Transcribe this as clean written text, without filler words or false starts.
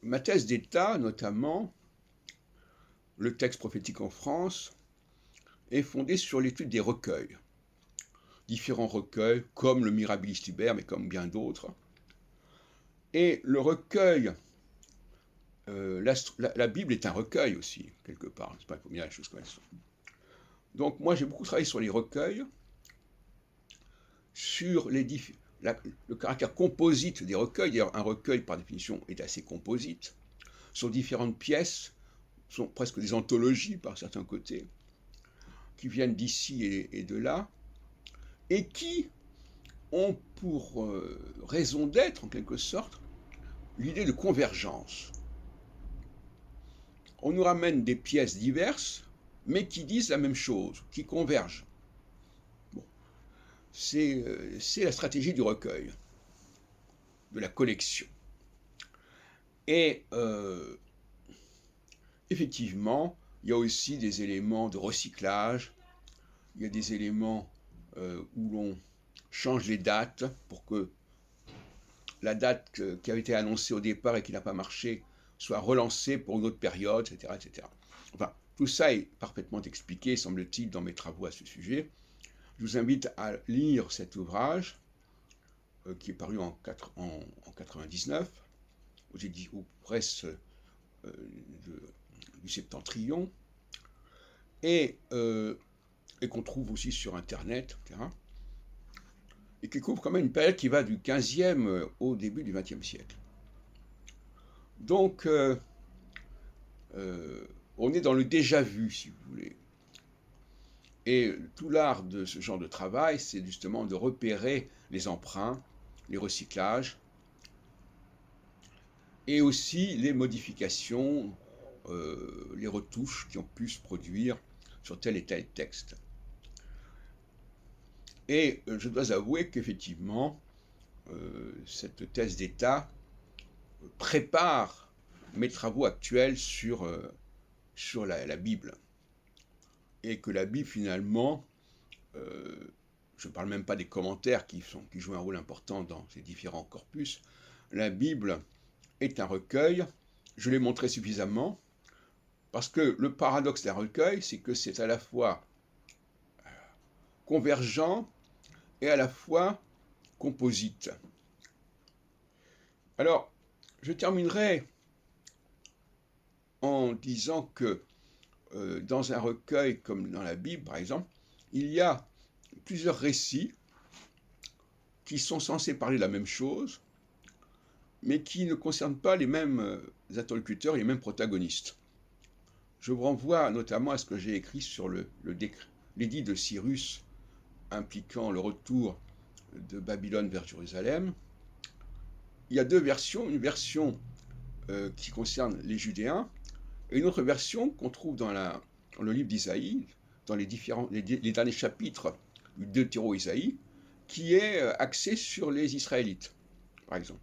ma thèse d'État, notamment, le texte prophétique en France, est fondée sur l'étude des recueils. Différents recueils, comme le Mirabilis Liber, mais comme bien d'autres. Et le recueil, la Bible est un recueil aussi, quelque part. C'est pas, il faut bien les choses comme elles sont. Donc moi, j'ai beaucoup travaillé sur les recueils, sur le caractère composite des recueils. D'ailleurs, un recueil, par définition, est assez composite, sur différentes pièces, sont presque des anthologies par certains côtés, qui viennent d'ici et de là, et qui ont pour raison d'être, en quelque sorte, l'idée de convergence. On nous ramène des pièces diverses, mais qui disent la même chose, qui convergent. Bon. C'est la stratégie du recueil, de la collection. Et effectivement, il y a aussi des éléments de recyclage, il y a des éléments où l'on change les dates pour que la date qui avait été annoncée au départ et qui n'a pas marché soit relancée pour une autre période, etc., etc. Enfin, tout ça est parfaitement expliqué, semble-t-il, dans mes travaux à ce sujet. Je vous invite à lire cet ouvrage qui est paru en 99 aux presses du Septentrion et qu'on trouve aussi sur Internet, etc. Et qui couvre quand même une période qui va du 15e au début du 20e siècle. Donc, on est dans le déjà-vu, si vous voulez. Et tout l'art de ce genre de travail, c'est justement de repérer les emprunts, les recyclages, et aussi les modifications, les retouches qui ont pu se produire sur tel et tel texte. Et je dois avouer qu'effectivement, cette thèse d'État prépare mes travaux actuels sur la Bible. Et que la Bible, finalement, je ne parle même pas des commentaires qui jouent un rôle important dans ces différents corpus, la Bible est un recueil, je l'ai montré suffisamment, parce que le paradoxe d'un recueil, c'est que c'est à la fois convergent et à la fois composite. Alors, je terminerai en disant que dans un recueil comme dans la Bible, par exemple, il y a plusieurs récits qui sont censés parler de la même chose, mais qui ne concernent pas les mêmes interlocuteurs et les mêmes protagonistes. Je vous renvoie notamment à ce que j'ai écrit sur l'édit de Cyrus impliquant le retour de Babylone vers Jérusalem. Il y a deux versions, une version qui concerne les Judéens et une autre version qu'on trouve dans le livre d'Isaïe, dans les derniers chapitres du Deutéro-Isaïe, qui est axée sur les Israélites, par exemple.